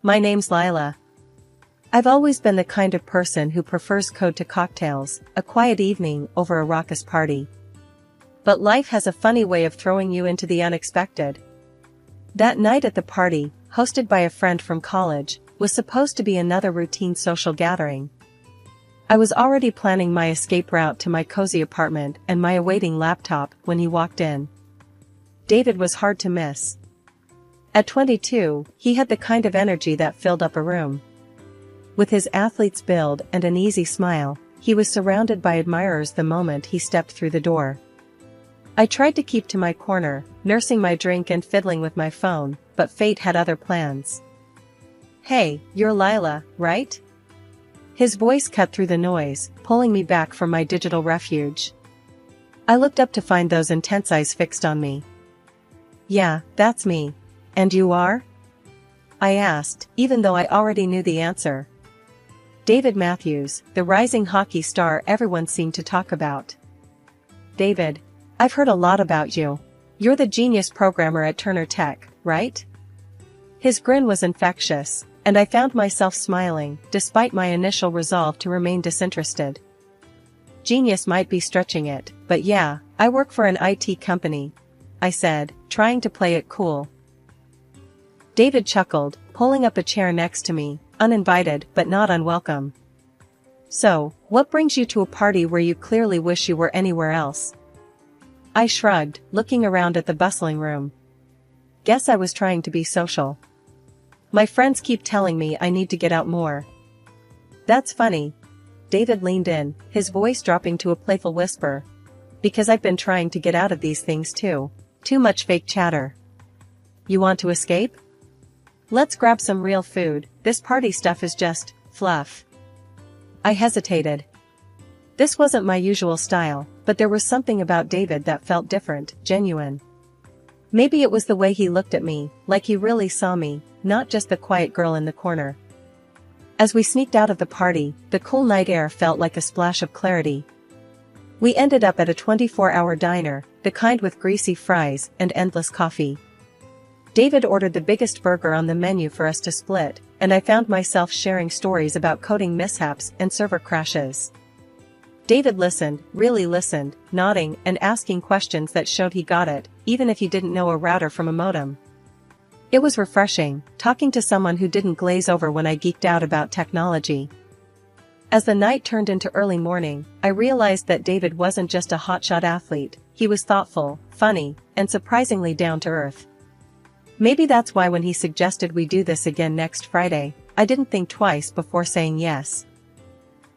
My name's Lila. I've always been the kind of person who prefers code to cocktails, a quiet evening over a raucous party. But life has a funny way of throwing you into the unexpected. That night at the party, hosted by a friend from college, was supposed to be another routine social gathering. I was already planning my escape route to my cozy apartment and my awaiting laptop when he walked in. David was hard to miss. At 22, he had the kind of energy that filled up a room. With his athlete's build and an easy smile, he was surrounded by admirers the moment he stepped through the door. I tried to keep to my corner, nursing my drink and fiddling with my phone, but fate had other plans. "Hey, you're Lila, right?" His voice cut through the noise, pulling me back from my digital refuge. I looked up to find those intense eyes fixed on me. "Yeah, that's me. And you are?" I asked, even though I already knew the answer. "David Matthews, the rising hockey star everyone seemed to talk about." "David, I've heard a lot about you. You're the genius programmer at Turner Tech, right?" His grin was infectious, and I found myself smiling, despite my initial resolve to remain disinterested. Genius might be stretching it, but yeah, I work for an IT company, I said, trying to play it cool. David chuckled, pulling up a chair next to me, uninvited but not unwelcome. "So, what brings you to a party where you clearly wish you were anywhere else?" I shrugged, looking around at the bustling room. Guess I was trying to be social. "My friends keep telling me I need to get out more." "That's funny." David leaned in, his voice dropping to a playful whisper. "Because I've been trying to get out of these things too. Too much fake chatter." "You want to escape? Let's grab some real food, this party stuff is just fluff." I hesitated. This wasn't my usual style, but there was something about David that felt different, genuine. Maybe it was the way he looked at me, like he really saw me, not just the quiet girl in the corner. As we sneaked out of the party, the cool night air felt like a splash of clarity. We ended up at a 24-hour diner, the kind with greasy fries and endless coffee. David ordered the biggest burger on the menu for us to split, and I found myself sharing stories about coding mishaps and server crashes. David listened, really listened, nodding and asking questions that showed he got it, even if he didn't know a router from a modem. It was refreshing, talking to someone who didn't glaze over when I geeked out about technology. As the night turned into early morning, I realized that David wasn't just a hotshot athlete, he was thoughtful, funny, and surprisingly down-to-earth. Maybe that's why when he suggested we do this again next Friday, I didn't think twice before saying yes.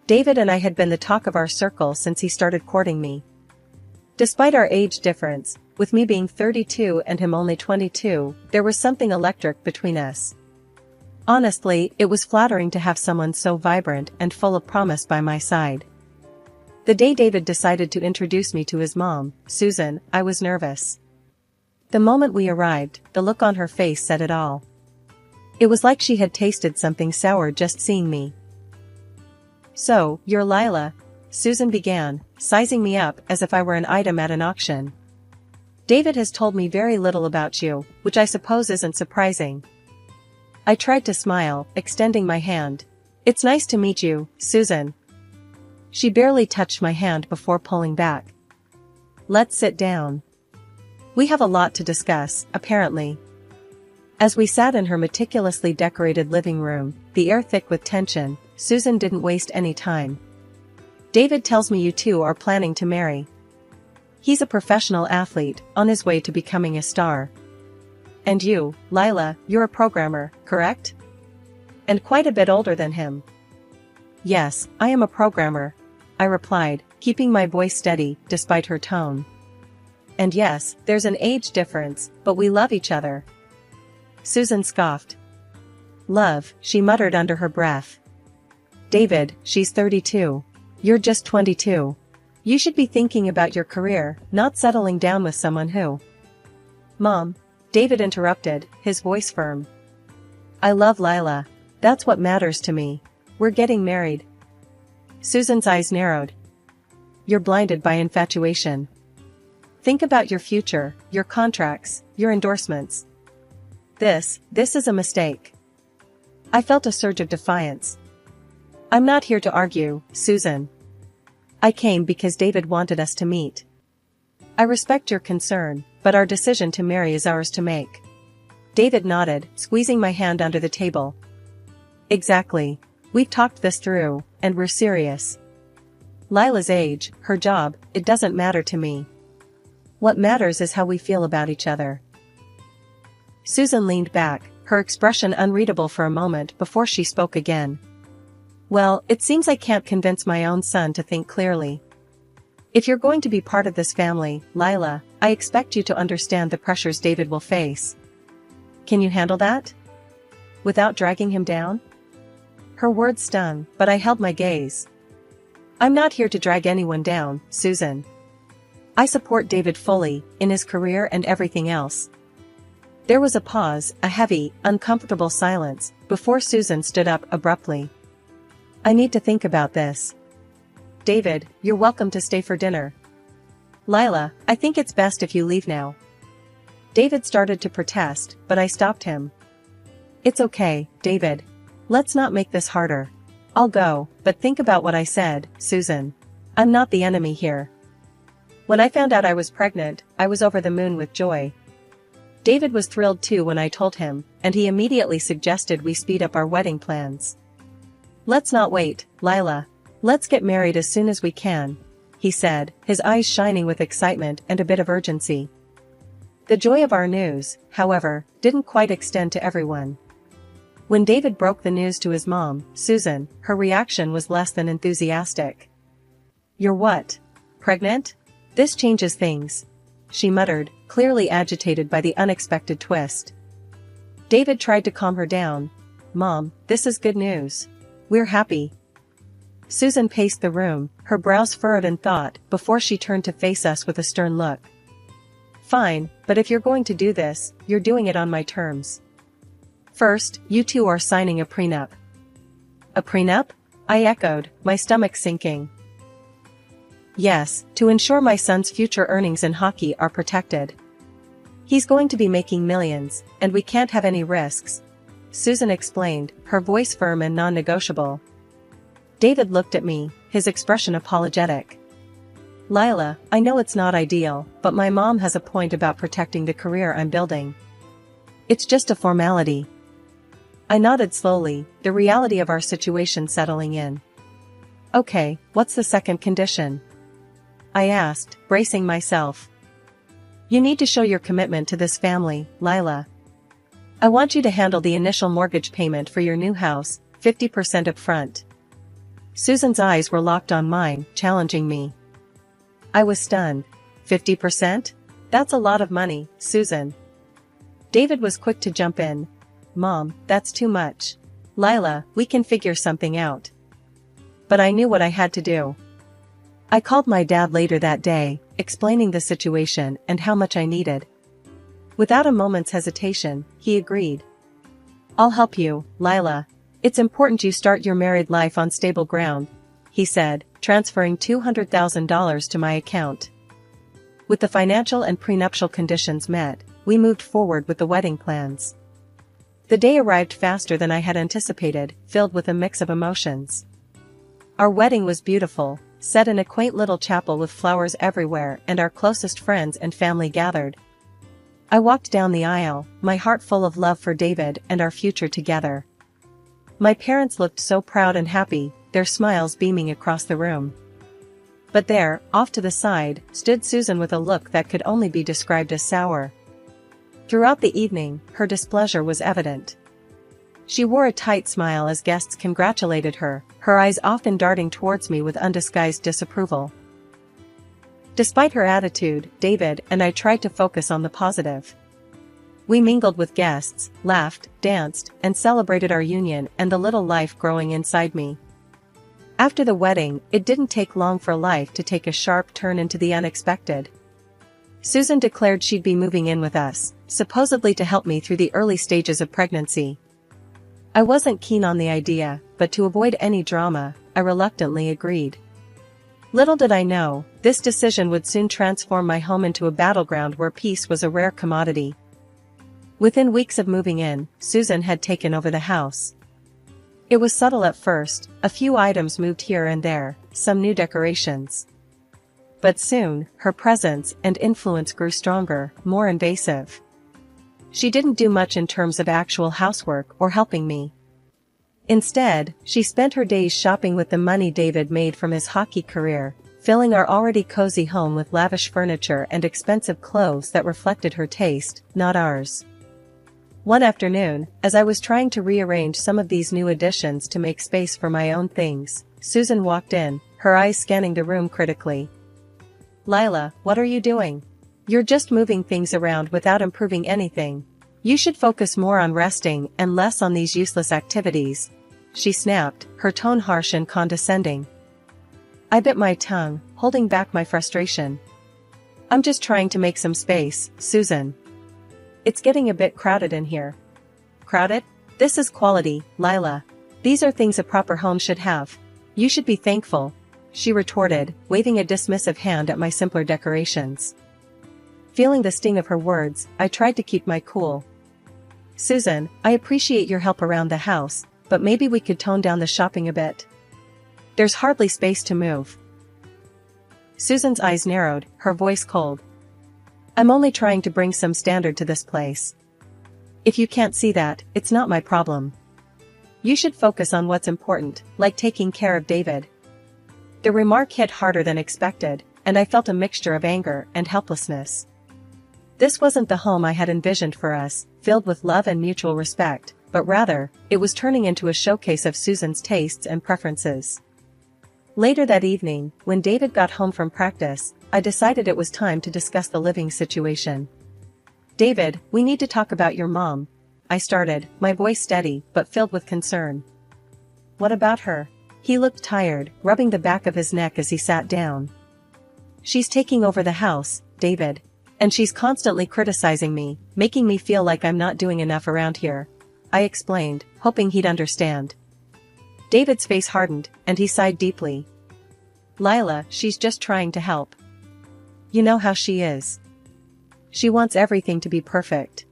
David and I had been the talk of our circle since he started courting me. Despite our age difference, with me being 32 and him only 22, there was something electric between us. Honestly, it was flattering to have someone so vibrant and full of promise by my side. The day David decided to introduce me to his mom, Susan, I was nervous. The moment we arrived, the look on her face said it all. It was like she had tasted something sour just seeing me. "So, you're Lila," Susan began, sizing me up as if I were an item at an auction. "David has told me very little about you, which I suppose isn't surprising." I tried to smile, extending my hand. "It's nice to meet you, Susan." She barely touched my hand before pulling back. "Let's sit down. We have a lot to discuss, apparently." As we sat in her meticulously decorated living room, the air thick with tension, Susan didn't waste any time. "David tells me you two are planning to marry. He's a professional athlete, on his way to becoming a star. And you, Lila, you're a programmer, correct? And quite a bit older than him." "Yes, I am a programmer," I replied, keeping my voice steady, despite her tone. "And yes, there's an age difference, but we love each other." Susan scoffed. "Love," she muttered under her breath. "David, she's 32. You're just 22. You should be thinking about your career, not settling down with someone who—" "Mom," David interrupted, his voice firm. "I love Lila. That's what matters to me. We're getting married." Susan's eyes narrowed. "You're blinded by infatuation. Think about your future, your contracts, your endorsements. This is a mistake." I felt a surge of defiance. I'm not here to argue, Susan. I came because David wanted us to meet. I respect your concern, but our decision to marry is ours to make. David nodded, squeezing my hand under the table. Exactly. We've talked this through, and we're serious. Lila's age, her job, it doesn't matter to me. What matters is how we feel about each other. Susan leaned back, her expression unreadable for a moment before she spoke again. Well, it seems I can't convince my own son to think clearly. If you're going to be part of this family, Lila, I expect you to understand the pressures David will face. Can you handle that? Without dragging him down? Her words stung, but I held my gaze. I'm not here to drag anyone down, Susan. I support David fully, in his career and everything else. There was a pause, a heavy, uncomfortable silence, before Susan stood up abruptly. I need to think about this. David, you're welcome to stay for dinner. Lila, I think it's best if you leave now. David started to protest, but I stopped him. It's okay, David. Let's not make this harder. I'll go, but think about what I said, Susan. I'm not the enemy here. When I found out I was pregnant, I was over the moon with joy. David was thrilled too when I told him, and he immediately suggested we speed up our wedding plans. Let's not wait, Lila. Let's get married as soon as we can, he said, his eyes shining with excitement and a bit of urgency. The joy of our news, however, didn't quite extend to everyone. When David broke the news to his mom, Susan, her reaction was less than enthusiastic. You're what? Pregnant? This changes things, she muttered, clearly agitated by the unexpected twist. David tried to calm her down. Mom, this is good news. We're happy. Susan paced the room, her brows furrowed in thought, before she turned to face us with a stern look. Fine, but if you're going to do this, you're doing it on my terms. First, you two are signing a prenup. A prenup? I echoed, my stomach sinking. Yes, to ensure my son's future earnings in hockey are protected. He's going to be making millions, and we can't have any risks, Susan explained, her voice firm and non-negotiable. David looked at me, his expression apologetic. Lila, I know it's not ideal, but my mom has a point about protecting the career I'm building. It's just a formality. I nodded slowly, the reality of our situation settling in. Okay, what's the second condition? I asked, bracing myself. You need to show your commitment to this family, Lila. I want you to handle the initial mortgage payment for your new house, 50% up front. Susan's eyes were locked on mine, challenging me. I was stunned. 50%? That's a lot of money, Susan. David was quick to jump in. Mom, that's too much. Lila, we can figure something out. But I knew what I had to do. I called my dad later that day, explaining the situation and how much I needed. Without a moment's hesitation, he agreed. I'll help you, Lila. It's important you start your married life on stable ground, he said, transferring $200,000 to my account. With the financial and prenuptial conditions met, we moved forward with the wedding plans. The day arrived faster than I had anticipated, filled with a mix of emotions. Our wedding was beautiful, set in a quaint little chapel with flowers everywhere, and our closest friends and family gathered. I walked down the aisle, my heart full of love for David and our future together. My parents looked so proud and happy, their smiles beaming across the room. But there, off to the side, stood Susan with a look that could only be described as sour. Throughout the evening, her displeasure was evident. She wore a tight smile as guests congratulated her, her eyes often darting towards me with undisguised disapproval. Despite her attitude, David and I tried to focus on the positive. We mingled with guests, laughed, danced, and celebrated our union and the little life growing inside me. After the wedding, it didn't take long for life to take a sharp turn into the unexpected. Susan declared she'd be moving in with us, supposedly to help me through the early stages of pregnancy. I wasn't keen on the idea, but to avoid any drama, I reluctantly agreed. Little did I know, this decision would soon transform my home into a battleground where peace was a rare commodity. Within weeks of moving in, Susan had taken over the house. It was subtle at first, a few items moved here and there, some new decorations. But soon, her presence and influence grew stronger, more invasive. She didn't do much in terms of actual housework or helping me. Instead, she spent her days shopping with the money David made from his hockey career, filling our already cozy home with lavish furniture and expensive clothes that reflected her taste, not ours. One afternoon, as I was trying to rearrange some of these new additions to make space for my own things, Susan walked in, her eyes scanning the room critically. "Lila, what are you doing? You're just moving things around without improving anything. You should focus more on resting and less on these useless activities," she snapped, her tone harsh and condescending. I bit my tongue, holding back my frustration. "I'm just trying to make some space, Susan. It's getting a bit crowded in here." "Crowded? This is quality, Lila. These are things a proper home should have. You should be thankful," she retorted, waving a dismissive hand at my simpler decorations. Feeling the sting of her words, I tried to keep my cool. "Susan, I appreciate your help around the house, but maybe we could tone down the shopping a bit. There's hardly space to move." Susan's eyes narrowed, her voice cold. "I'm only trying to bring some standard to this place. If you can't see that, it's not my problem. You should focus on what's important, like taking care of David." The remark hit harder than expected, and I felt a mixture of anger and helplessness. This wasn't the home I had envisioned for us, filled with love and mutual respect, but rather, it was turning into a showcase of Susan's tastes and preferences. Later that evening, when David got home from practice, I decided it was time to discuss the living situation. "David, we need to talk about your mom," I started, my voice steady but filled with concern. "What about her?" He looked tired, rubbing the back of his neck as he sat down. "She's taking over the house, David. And she's constantly criticizing me, making me feel like I'm not doing enough around here," I explained, hoping he'd understand. David's face hardened, and he sighed deeply. "Lila, she's just trying to help. You know how she is. She wants everything to be perfect.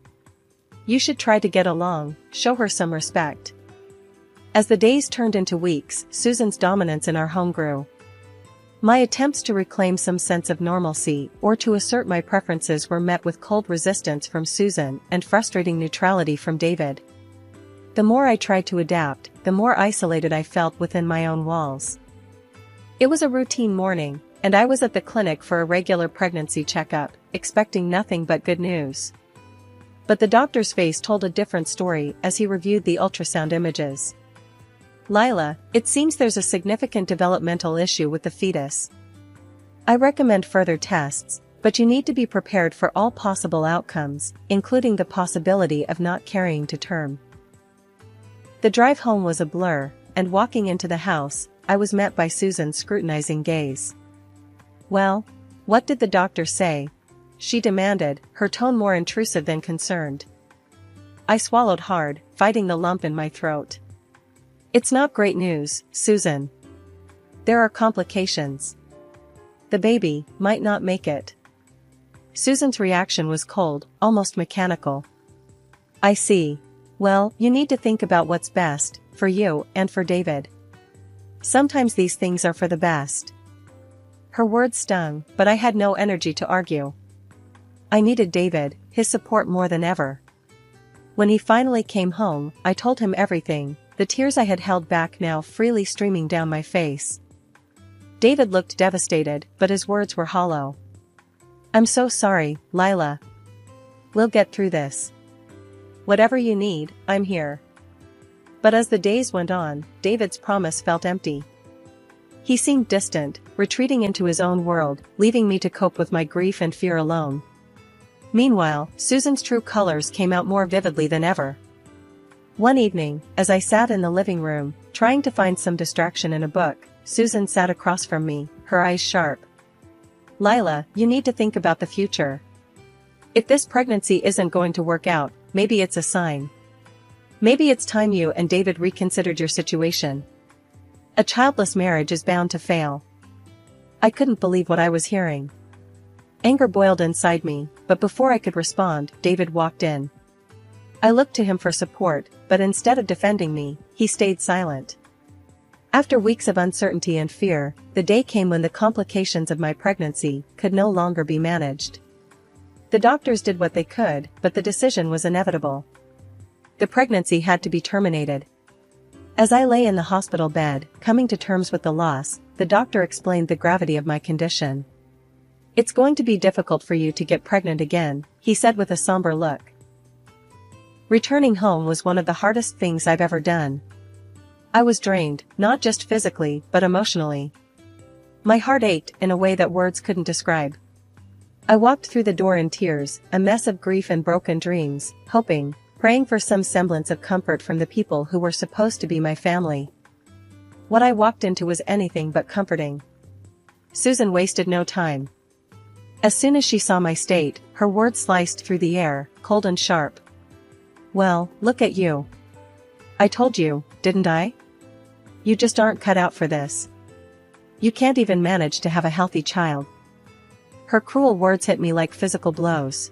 You should try to get along, show her some respect." As the days turned into weeks, Susan's dominance in our home grew. My attempts to reclaim some sense of normalcy or to assert my preferences were met with cold resistance from Susan and frustrating neutrality from David. The more I tried to adapt, the more isolated I felt within my own walls. It was a routine morning, and I was at the clinic for a regular pregnancy checkup, expecting nothing but good news. But the doctor's face told a different story as he reviewed the ultrasound images. "Lila, it seems there's a significant developmental issue with the fetus. I recommend further tests, but you need to be prepared for all possible outcomes, including the possibility of not carrying to term." The drive home was a blur, and walking into the house, I was met by Susan's scrutinizing gaze. "Well, what did the doctor say?" she demanded, her tone more intrusive than concerned. I swallowed hard, fighting the lump in my throat. "It's not great news, Susan. There are complications. The baby might not make it." Susan's reaction was cold, almost mechanical. "I see. Well, you need to think about what's best, for you and for David. Sometimes these things are for the best." Her words stung, but I had no energy to argue. I needed David, his support more than ever. When he finally came home, I told him everything, the tears I had held back now freely streaming down my face. David looked devastated, but his words were hollow. "I'm so sorry, Lila. We'll get through this. Whatever you need, I'm here." But as the days went on, David's promise felt empty. He seemed distant, retreating into his own world, leaving me to cope with my grief and fear alone. Meanwhile, Susan's true colors came out more vividly than ever. One evening, as I sat in the living room, trying to find some distraction in a book, Susan sat across from me, her eyes sharp. "Lila, you need to think about the future. If this pregnancy isn't going to work out, maybe it's a sign. Maybe it's time you and David reconsidered your situation. A childless marriage is bound to fail." I couldn't believe what I was hearing. Anger boiled inside me, but before I could respond, David walked in. I looked to him for support, but instead of defending me, he stayed silent. After weeks of uncertainty and fear, the day came when the complications of my pregnancy could no longer be managed. The doctors did what they could, but the decision was inevitable. The pregnancy had to be terminated. As I lay in the hospital bed, coming to terms with the loss, the doctor explained the gravity of my condition. "It's going to be difficult for you to get pregnant again," he said with a somber look. Returning home was one of the hardest things I've ever done. I was drained, not just physically, but emotionally. My heart ached in a way that words couldn't describe. I walked through the door in tears, a mess of grief and broken dreams, hoping, praying for some semblance of comfort from the people who were supposed to be my family. What I walked into was anything but comforting. Susan wasted no time. As soon as she saw my state, her words sliced through the air, cold and sharp. "Well, look at you. I told you, didn't I? You just aren't cut out for this. You can't even manage to have a healthy child." Her cruel words hit me like physical blows.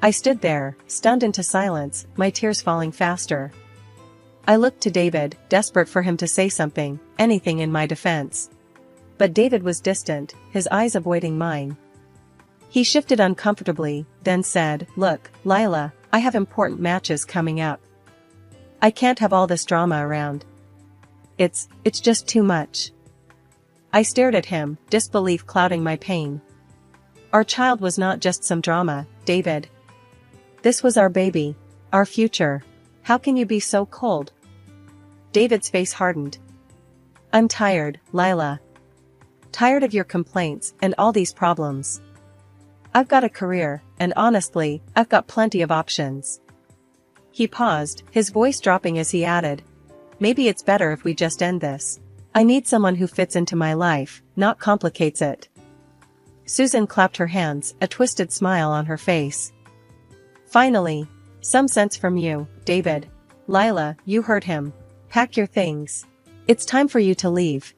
I stood there, stunned into silence, my tears falling faster. I looked to David, desperate for him to say something, anything in my defense. But David was distant, his eyes avoiding mine. He shifted uncomfortably, then said, "Look, Lila, I have important matches coming up. I can't have all this drama around. It's just too much." I stared at him, disbelief clouding my pain. Our child was not just some drama, David. This was our baby, our future. How can you be so cold? David's face hardened. "I'm tired, Lila. Tired of your complaints and all these problems. I've got a career, and honestly, I've got plenty of options." He paused, his voice dropping as he added, "Maybe it's better if we just end this. I need someone who fits into my life, not complicates it." Susan clapped her hands, a twisted smile on her face. "Finally, some sense from you, David. Lila, you heard him. Pack your things. It's time for you to leave."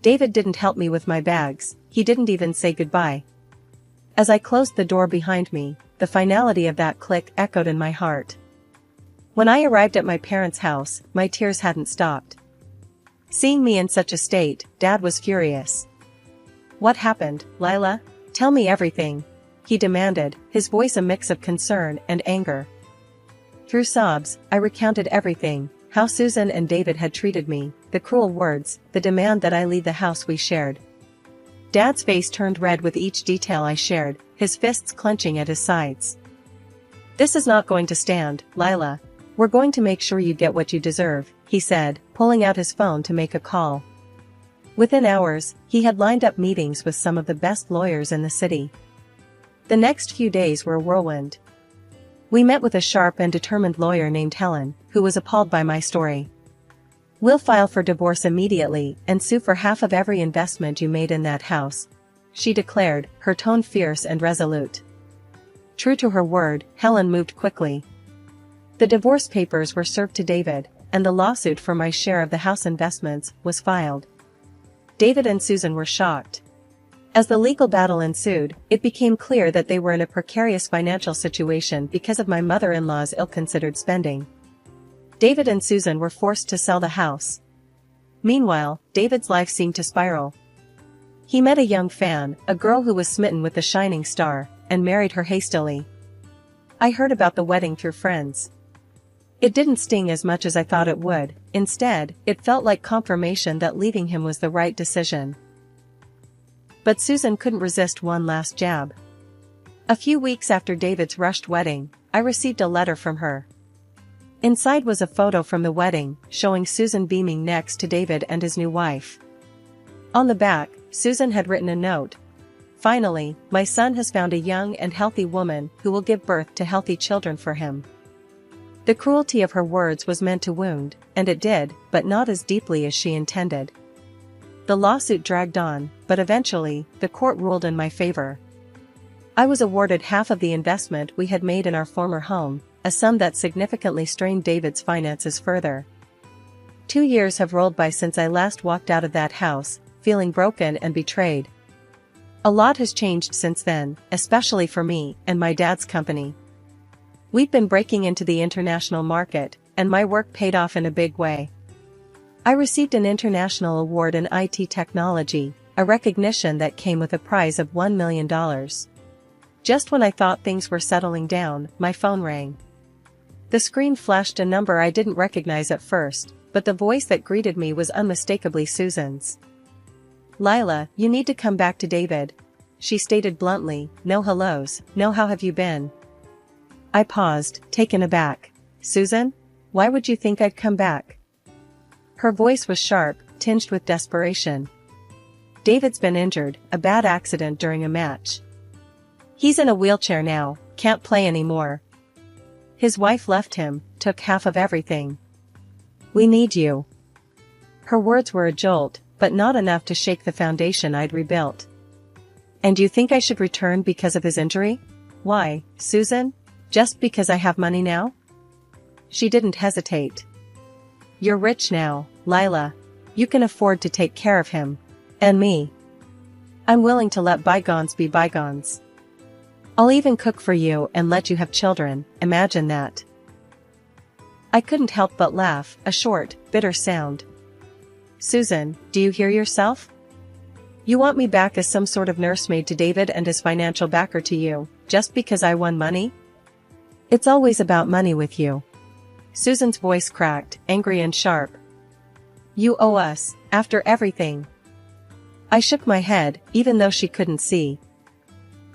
David didn't help me with my bags, he didn't even say goodbye. As I closed the door behind me, the finality of that click echoed in my heart. When I arrived at my parents' house, my tears hadn't stopped. Seeing me in such a state, Dad was furious. "What happened, Lila? Tell me everything," he demanded, his voice a mix of concern and anger. Through sobs, I recounted everything, how Susan and David had treated me, the cruel words, the demand that I leave the house we shared. Dad's face turned red with each detail I shared, his fists clenching at his sides. "This is not going to stand, Lila. We're going to make sure you get what you deserve," he said, pulling out his phone to make a call. Within hours, he had lined up meetings with some of the best lawyers in the city. The next few days were a whirlwind. We met with a sharp and determined lawyer named Helen, who was appalled by my story. "We'll file for divorce immediately and sue for half of every investment you made in that house," she declared, her tone fierce and resolute. True to her word, Helen moved quickly. The divorce papers were served to David, and the lawsuit for my share of the house investments was filed. David and Susan were shocked. As the legal battle ensued, it became clear that they were in a precarious financial situation because of my mother-in-law's ill-considered spending. David and Susan were forced to sell the house. Meanwhile, David's life seemed to spiral. He met a young fan, a girl who was smitten with the shining star, and married her hastily. I heard about the wedding through friends. It didn't sting as much as I thought it would, instead, it felt like confirmation that leaving him was the right decision. But Susan couldn't resist one last jab. A few weeks after David's rushed wedding, I received a letter from her. Inside was a photo from the wedding, showing Susan beaming next to David and his new wife. On the back, Susan had written a note. "Finally, my son has found a young and healthy woman who will give birth to healthy children for him." The cruelty of her words was meant to wound, and it did, but not as deeply as she intended. The lawsuit dragged on, but eventually, the court ruled in my favor. I was awarded half of the investment we had made in our former home, a sum that significantly strained David's finances further. 2 years have rolled by since I last walked out of that house, feeling broken and betrayed. A lot has changed since then, especially for me and my dad's company. We'd been breaking into the international market, and my work paid off in a big way. I received an international award in IT technology, a recognition that came with a prize of $1 million. Just when I thought things were settling down, my phone rang. The screen flashed a number I didn't recognize at first, but the voice that greeted me was unmistakably Susan's. "Lila, you need to come back to David," she stated bluntly. "No hellos, no how have you been." I paused, taken aback. "Susan? Why would you think I'd come back?" Her voice was sharp, tinged with desperation. "David's been injured, a bad accident during a match. He's in a wheelchair now, can't play anymore. His wife left him, took half of everything. We need you." Her words were a jolt, but not enough to shake the foundation I'd rebuilt. "And you think I should return because of his injury? Why, Susan? Just because I have money now?" She didn't hesitate. "You're rich now, Lila. You can afford to take care of him. And me. I'm willing to let bygones be bygones. I'll even cook for you and let you have children, imagine that." I couldn't help but laugh, a short, bitter sound. "Susan, do you hear yourself? You want me back as some sort of nursemaid to David and his financial backer to you, just because I won money? It's always about money with you." Susan's voice cracked, angry and sharp. "You owe us, after everything." I shook my head, even though she couldn't see.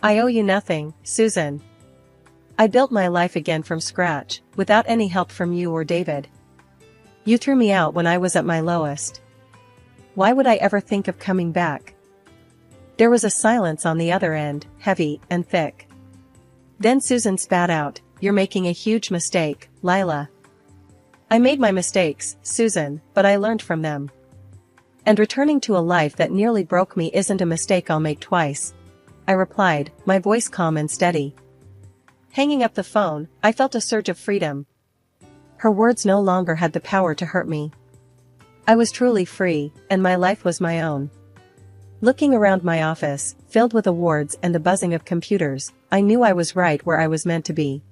"I owe you nothing, Susan. I built my life again from scratch, without any help from you or David. You threw me out when I was at my lowest. Why would I ever think of coming back?" There was a silence on the other end, heavy and thick. Then Susan spat out, "You're making a huge mistake, Lila." "I made my mistakes, Susan, but I learned from them. And returning to a life that nearly broke me isn't a mistake I'll make twice," I replied, my voice calm and steady. Hanging up the phone, I felt a surge of freedom. Her words no longer had the power to hurt me. I was truly free, and my life was my own. Looking around my office, filled with awards and the buzzing of computers, I knew I was right where I was meant to be.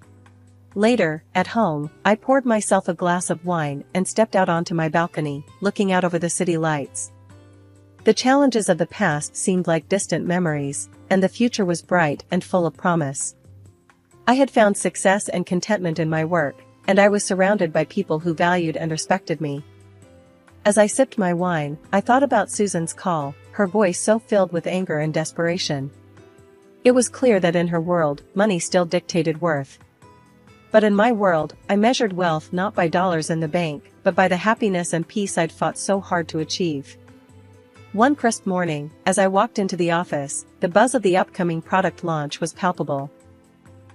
Later, at home, I poured myself a glass of wine and stepped out onto my balcony, looking out over the city lights. The challenges of the past seemed like distant memories, and the future was bright and full of promise. I had found success and contentment in my work, and I was surrounded by people who valued and respected me. As I sipped my wine, I thought about Susan's call, her voice so filled with anger and desperation. It was clear that in her world, money still dictated worth. But in my world, I measured wealth not by dollars in the bank, but by the happiness and peace I'd fought so hard to achieve. One crisp morning, as I walked into the office, the buzz of the upcoming product launch was palpable.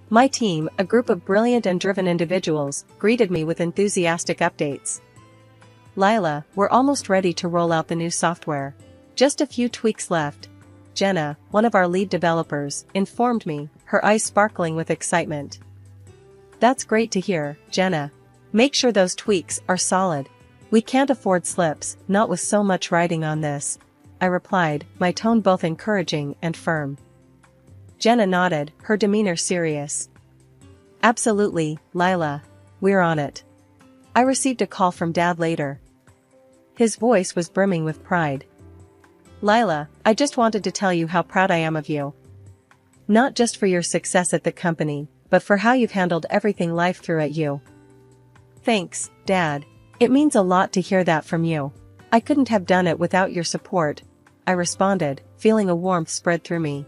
My team, a group of brilliant and driven individuals, greeted me with enthusiastic updates. "Lila, we're almost ready to roll out the new software. Just a few tweaks left," Jenna, one of our lead developers, informed me, her eyes sparkling with excitement. "That's great to hear, Jenna. Make sure those tweaks are solid. We can't afford slips, not with so much riding on this," I replied, my tone both encouraging and firm. Jenna nodded, her demeanor serious. "Absolutely, Lila. We're on it." I received a call from Dad later. His voice was brimming with pride. "Lila, I just wanted to tell you how proud I am of you. Not just for your success at the company, but for how you've handled everything life threw at you." "Thanks, Dad. It means a lot to hear that from you. I couldn't have done it without your support," I responded, feeling a warmth spread through me.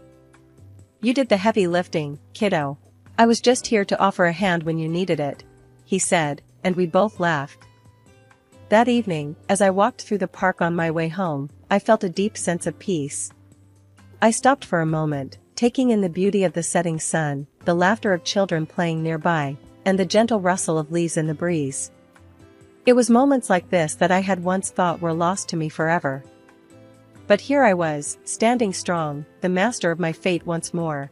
"You did the heavy lifting, kiddo. I was just here to offer a hand when you needed it," he said, and we both laughed. That evening, as I walked through the park on my way home, I felt a deep sense of peace. I stopped for a moment, taking in the beauty of the setting sun, the laughter of children playing nearby, and the gentle rustle of leaves in the breeze. It was moments like this that I had once thought were lost to me forever. But here I was, standing strong, the master of my fate once more.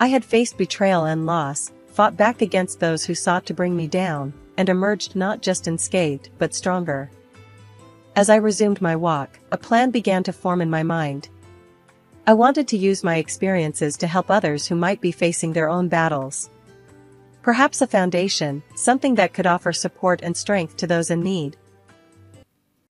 I had faced betrayal and loss, fought back against those who sought to bring me down, and emerged not just unscathed but stronger. As I resumed my walk, a plan began to form in my mind. I wanted to use my experiences to help others who might be facing their own battles. Perhaps a foundation, something that could offer support and strength to those in need.